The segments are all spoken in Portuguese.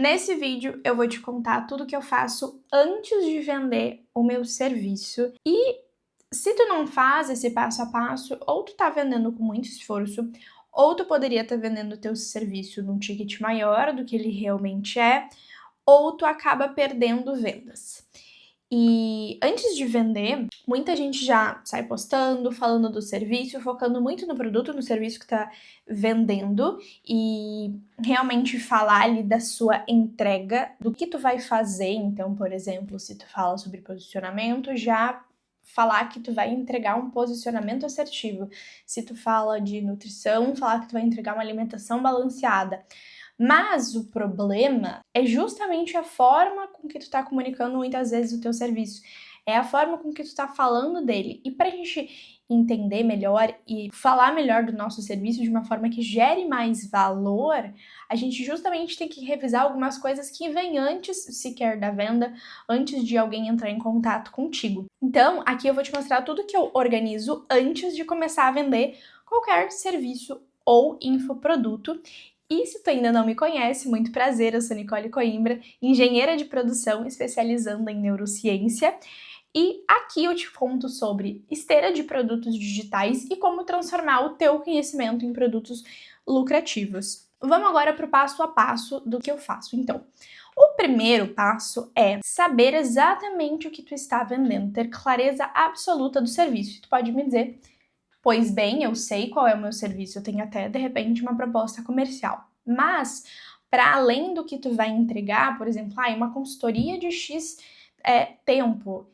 Nesse vídeo eu vou te contar tudo que eu faço antes de vender o meu serviço e se tu não faz esse passo a passo, ou tu tá vendendo com muito esforço, ou tu poderia estar vendendo o teu serviço num ticket maior do que ele realmente é, ou tu acaba perdendo vendas. E antes de vender, muita gente já sai postando, falando do serviço, focando muito no produto, no serviço que tá vendendo e realmente falar ali da sua entrega, do que tu vai fazer. Então, por exemplo, se tu fala sobre posicionamento, já falar que tu vai entregar um posicionamento assertivo. Se tu fala de nutrição, falar que tu vai entregar uma alimentação balanceada. Mas o problema é justamente a forma com que tu tá comunicando muitas vezes o teu serviço. É a forma com que tu tá falando dele. E pra gente entender melhor e falar melhor do nosso serviço de uma forma que gere mais valor, a gente justamente tem que revisar algumas coisas que vêm antes sequer da venda, antes de alguém entrar em contato contigo. Então, aqui eu vou te mostrar tudo que eu organizo antes de começar a vender qualquer serviço ou infoproduto. E se tu ainda não me conhece, muito prazer, eu sou Nicole Coimbra, engenheira de produção especializando em neurociência. E aqui eu te conto sobre esteira de produtos digitais e como transformar o teu conhecimento em produtos lucrativos. Vamos agora para o passo a passo do que eu faço. Então, o primeiro passo é saber exatamente o que tu está vendendo, ter clareza absoluta do serviço. Tu pode me dizer: pois bem, eu sei qual é o meu serviço, eu tenho até, de repente, uma proposta comercial. Mas, para além do que tu vai entregar, por exemplo, uma consultoria de X tempo,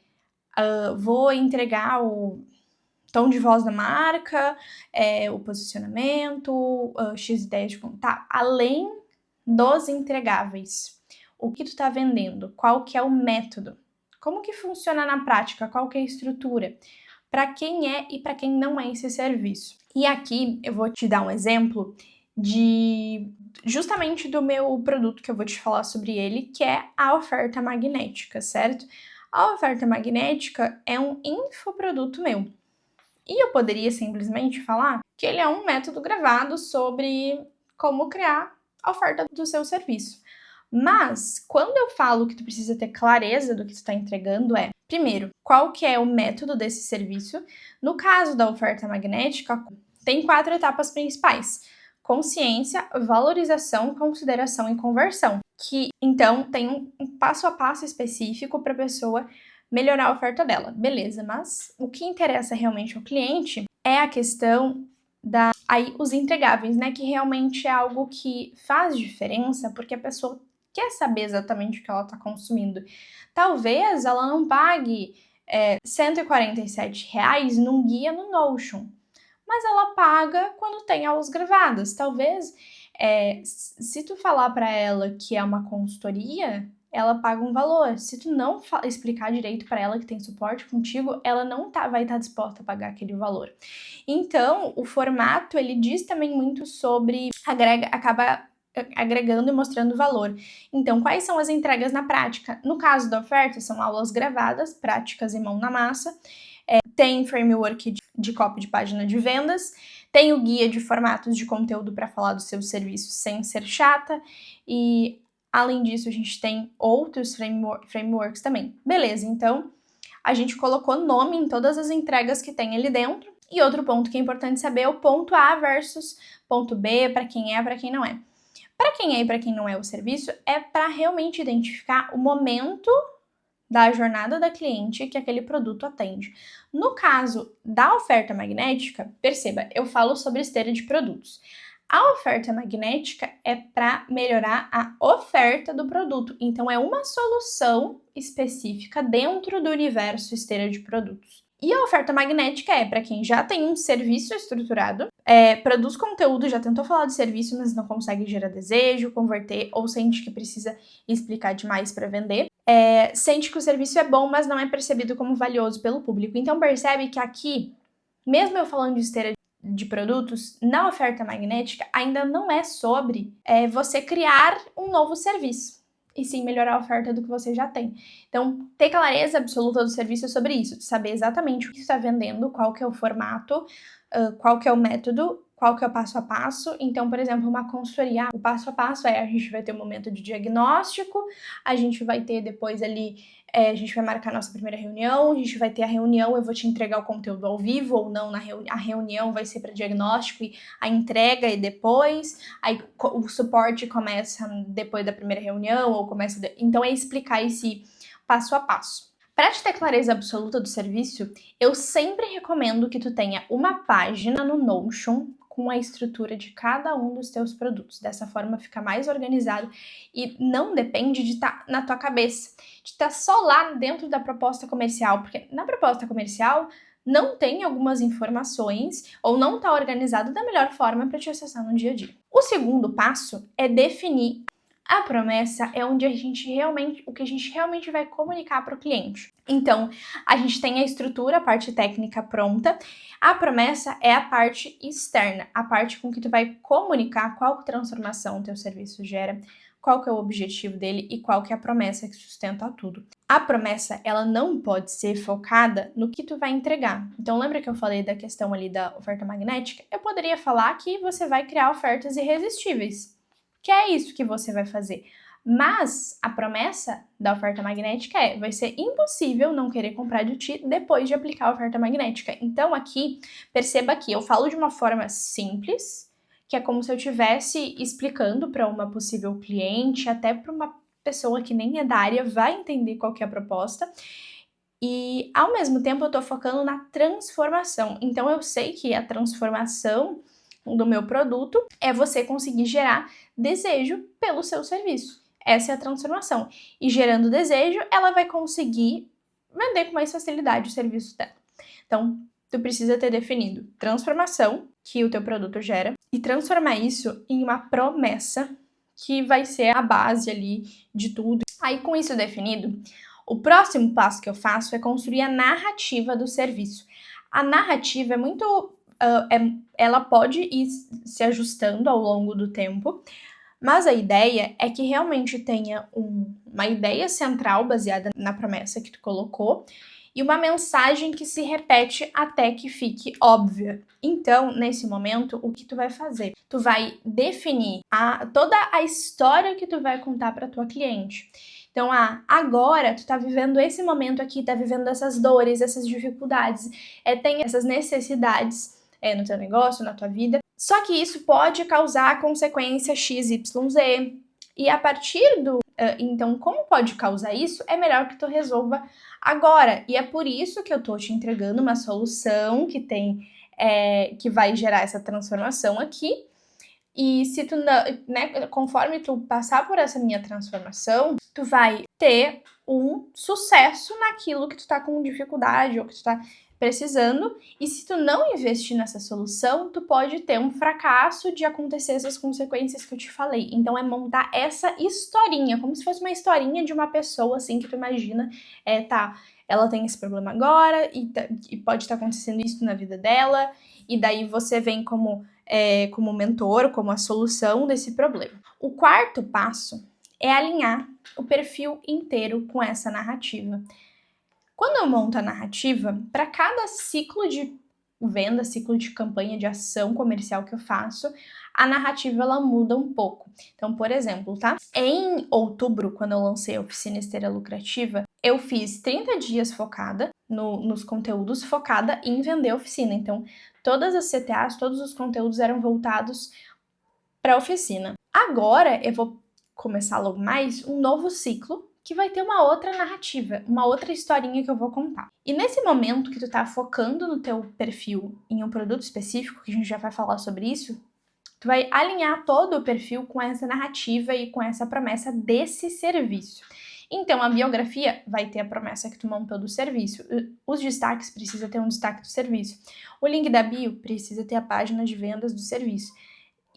vou entregar o tom de voz da marca, o posicionamento, X ideias de contar. Além dos entregáveis, o que tu tá vendendo, qual que é o método, como que funciona na prática, qual que é a estrutura, para quem é e para quem não é esse serviço. E aqui eu vou te dar um exemplo justamente do meu produto que eu vou te falar sobre ele, que é a oferta magnética, certo? A oferta magnética é um infoproduto meu. E eu poderia simplesmente falar que ele é um método gravado sobre como criar a oferta do seu serviço. Mas, quando eu falo que tu precisa ter clareza do que tu está entregando primeiro, qual que é o método desse serviço? No caso da oferta magnética, tem 4 etapas principais: consciência, valorização, consideração e conversão. Que, então, tem um passo a passo específico para a pessoa melhorar a oferta dela. Beleza, mas o que interessa realmente ao cliente é a questão os entregáveis, né? Que realmente é algo que faz diferença, porque a pessoa quer saber exatamente o que ela está consumindo. Talvez ela não pague R$147 num guia no Notion, mas ela paga quando tem aulas gravadas. Talvez, se tu falar para ela que é uma consultoria, ela paga um valor. Se tu não explicar direito para ela que tem suporte contigo, ela não vai estar disposta a pagar aquele valor. Então, o formato, ele diz também muito sobre acaba agregando e mostrando valor. Então, quais são as entregas na prática? No caso da oferta, são aulas gravadas, práticas e mão na massa. Tem framework de copy de página de vendas, tem o guia de formatos de conteúdo para falar do seu serviço sem ser chata, e além disso a gente tem outros frameworks também. Beleza, então a gente colocou nome em todas as entregas que tem ali dentro. E outro ponto que é importante saber é o ponto A versus ponto B, para quem é, para quem não é. Para quem é e para quem não é o serviço, é para realmente identificar o momento da jornada da cliente que aquele produto atende. No caso da oferta magnética, perceba, eu falo sobre esteira de produtos. A oferta magnética é para melhorar a oferta do produto, então é uma solução específica dentro do universo esteira de produtos. E a oferta magnética é para quem já tem um serviço estruturado, produz conteúdo, já tentou falar do serviço, mas não consegue gerar desejo, converter, ou sente que precisa explicar demais para vender. Sente que o serviço é bom, mas não é percebido como valioso pelo público. Então percebe que aqui, mesmo eu falando de esteira de produtos, na oferta magnética ainda não é sobre você criar um novo serviço, e sim melhorar a oferta do que você já tem. Então, ter clareza absoluta do serviço sobre isso, saber exatamente o que está vendendo, qual que é o formato, qual que é o método qual que é o passo a passo. Então, por exemplo, uma consultoria, o passo a passo é a gente vai ter um momento de diagnóstico, a gente vai ter depois ali, a gente vai marcar a nossa primeira reunião, a gente vai ter a reunião, eu vou te entregar o conteúdo ao vivo ou não, a reunião vai ser para diagnóstico e a entrega e depois, aí o suporte começa depois da primeira reunião ou começa... Então, é explicar esse passo a passo. Para te ter clareza absoluta do serviço, eu sempre recomendo que tu tenha uma página no Notion com a estrutura de cada um dos teus produtos. Dessa forma fica mais organizado e não depende de estar na tua cabeça, de estar só lá dentro da proposta comercial, porque na proposta comercial não tem algumas informações ou não está organizado da melhor forma para te acessar no dia a dia. O segundo passo é definir a promessa é onde o que a gente realmente vai comunicar para o cliente. Então, a gente tem a estrutura, a parte técnica pronta. A promessa é a parte externa, a parte com que tu vai comunicar qual transformação o teu serviço gera, qual que é o objetivo dele e qual que é a promessa que sustenta tudo. A promessa, ela não pode ser focada no que tu vai entregar. Então, lembra que eu falei da questão ali da oferta magnética? Eu poderia falar que você vai criar ofertas irresistíveis, que é isso que você vai fazer. Mas a promessa da oferta magnética vai ser impossível não querer comprar de ti depois de aplicar a oferta magnética. Então aqui, perceba que eu falo de uma forma simples, que é como se eu estivesse explicando para uma possível cliente, até para uma pessoa que nem é da área, vai entender qual que é a proposta. E ao mesmo tempo eu estou focando na transformação. Então eu sei que a transformação do meu produto é você conseguir gerar desejo pelo seu serviço. Essa é a transformação. E gerando desejo, ela vai conseguir vender com mais facilidade o serviço dela. Então, tu precisa ter definido transformação que o teu produto gera e transformar isso em uma promessa que vai ser a base ali de tudo. Aí, com isso definido, o próximo passo que eu faço é construir a narrativa do serviço. A narrativa é muito... ela pode ir se ajustando ao longo do tempo, mas a ideia é que realmente tenha uma ideia central baseada na promessa que tu colocou e uma mensagem que se repete até que fique óbvia. Então, nesse momento, o que tu vai fazer? Tu vai definir toda a história que tu vai contar para tua cliente. Então, agora tu tá vivendo esse momento aqui, tá vivendo essas dores, essas dificuldades, tem essas necessidades no teu negócio, na tua vida. Só que isso pode causar consequência XYZ. E a partir então, como pode causar isso, é melhor que tu resolva agora. E é por isso que eu tô te entregando uma solução que vai gerar essa transformação aqui. E se tu, conforme tu passar por essa minha transformação, tu vai ter um sucesso naquilo que tu tá com dificuldade ou que tu tá precisando, e se tu não investir nessa solução, tu pode ter um fracasso de acontecer essas consequências que eu te falei. Então é montar essa historinha, como se fosse uma historinha de uma pessoa, assim, que tu imagina, ela tem esse problema agora, e pode estar acontecendo isso na vida dela, e daí você vem como mentor, como a solução desse problema. O quarto passo é alinhar o perfil inteiro com essa narrativa. Quando eu monto a narrativa, para cada ciclo de venda, ciclo de campanha, de ação comercial que eu faço, a narrativa ela muda um pouco. Então, por exemplo, em outubro, quando eu lancei a Oficina Esteira Lucrativa, eu fiz 30 dias focada nos conteúdos, focada em vender a oficina. Então, todas as CTAs, todos os conteúdos eram voltados para a oficina. Agora, eu vou começar logo mais um novo ciclo, que vai ter uma outra narrativa, uma outra historinha que eu vou contar. E nesse momento que tu tá focando no teu perfil em um produto específico, que a gente já vai falar sobre isso, tu vai alinhar todo o perfil com essa narrativa e com essa promessa desse serviço. Então, a biografia vai ter a promessa que tu montou do serviço. Os destaques precisa ter um destaque do serviço. O link da bio precisa ter a página de vendas do serviço.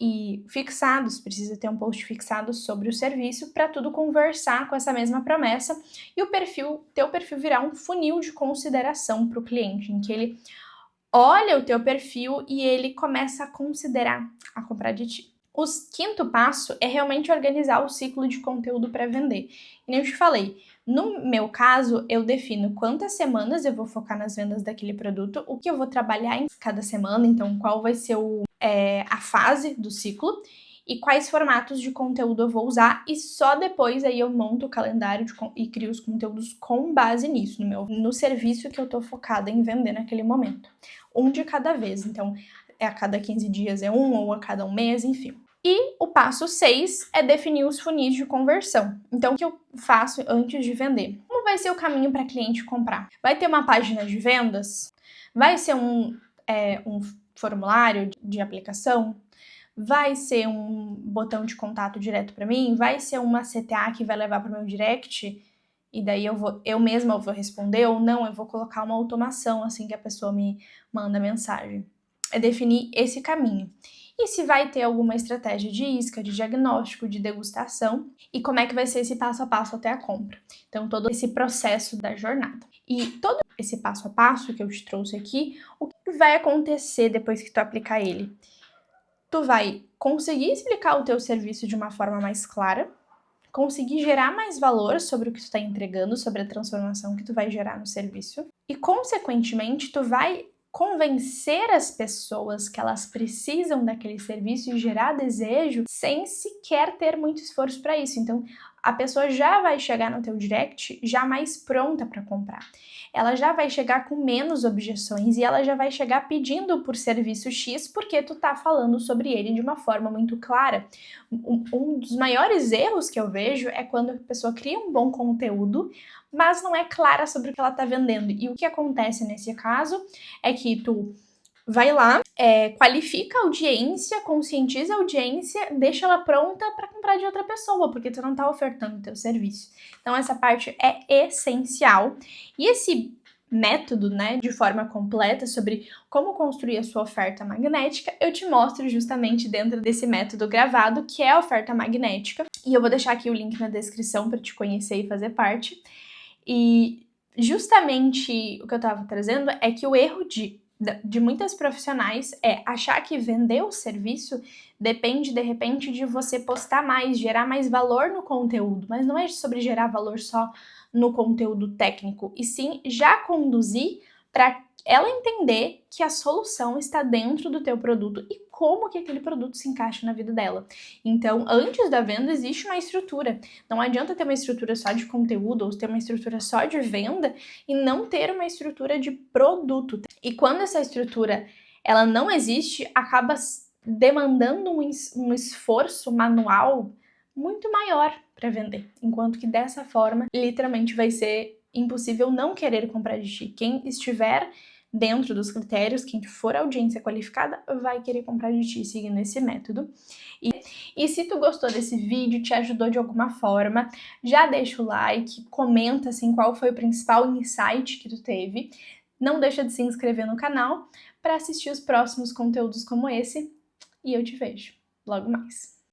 E fixados, precisa ter um post fixado sobre o serviço para tudo conversar com essa mesma promessa e teu perfil virar um funil de consideração para o cliente, em que ele olha o teu perfil e ele começa a considerar a comprar de ti. O quinto passo é realmente organizar o ciclo de conteúdo para vender. E nem eu te falei, no meu caso, eu defino quantas semanas eu vou focar nas vendas daquele produto, o que eu vou trabalhar em cada semana, então qual vai ser a fase do ciclo e quais formatos de conteúdo eu vou usar, e só depois aí eu monto o calendário e crio os conteúdos com base nisso, no serviço que eu tô focada em vender naquele momento. Um de cada vez, então é a cada 15 dias é um, ou a cada um mês, enfim. E o passo 6 é definir os funis de conversão. Então, o que eu faço antes de vender? Como vai ser o caminho para cliente comprar? Vai ter uma página de vendas? Vai ser um formulário de aplicação? Vai ser um botão de contato direto para mim? Vai ser uma CTA que vai levar para o meu direct? E daí eu mesma vou responder, ou não, eu vou colocar uma automação assim que a pessoa me manda mensagem. É definir esse caminho. E se vai ter alguma estratégia de isca, de diagnóstico, de degustação, e como é que vai ser esse passo a passo até a compra. Então, todo esse processo da jornada. E todo esse passo a passo que eu te trouxe aqui, o que vai acontecer depois que tu aplicar ele? Tu vai conseguir explicar o teu serviço de uma forma mais clara, conseguir gerar mais valor sobre o que tu está entregando, sobre a transformação que tu vai gerar no serviço, e consequentemente tu vai convencer as pessoas que elas precisam daquele serviço e gerar desejo sem sequer ter muito esforço para isso. Então, a pessoa já vai chegar no teu direct já mais pronta para comprar. Ela já vai chegar com menos objeções e ela já vai chegar pedindo por serviço X porque tu tá falando sobre ele de uma forma muito clara. Um dos maiores erros que eu vejo é quando a pessoa cria um bom conteúdo, mas não é clara sobre o que ela tá vendendo. E o que acontece nesse caso é que tu vai lá, qualifica a audiência, conscientiza a audiência, deixa ela pronta para comprar de outra pessoa, porque tu não tá ofertando o teu serviço. Então essa parte é essencial. E esse método, né, de forma completa sobre como construir a sua oferta magnética, eu te mostro justamente dentro desse método gravado, que é a oferta magnética. E eu vou deixar aqui o link na descrição para te conhecer e fazer parte. E justamente o que eu tava trazendo é que o erro de muitas profissionais é achar que vender o serviço depende, de repente, de você postar mais, gerar mais valor no conteúdo, mas não é sobre gerar valor só no conteúdo técnico, e sim já conduzir para ela entender que a solução está dentro do teu produto e como que aquele produto se encaixa na vida dela. Então, antes da venda existe uma estrutura. Não adianta ter uma estrutura só de conteúdo ou ter uma estrutura só de venda e não ter uma estrutura de produto. E quando essa estrutura ela não existe, acaba demandando um esforço manual muito maior para vender. Enquanto que dessa forma, literalmente vai ser impossível não querer comprar de ti. Quem estiver dentro dos critérios, quem for audiência qualificada, vai querer comprar de ti seguindo esse método. E se tu gostou desse vídeo, te ajudou de alguma forma, já deixa o like, comenta assim qual foi o principal insight que tu teve. Não deixa de se inscrever no canal para assistir os próximos conteúdos como esse, e eu te vejo logo mais.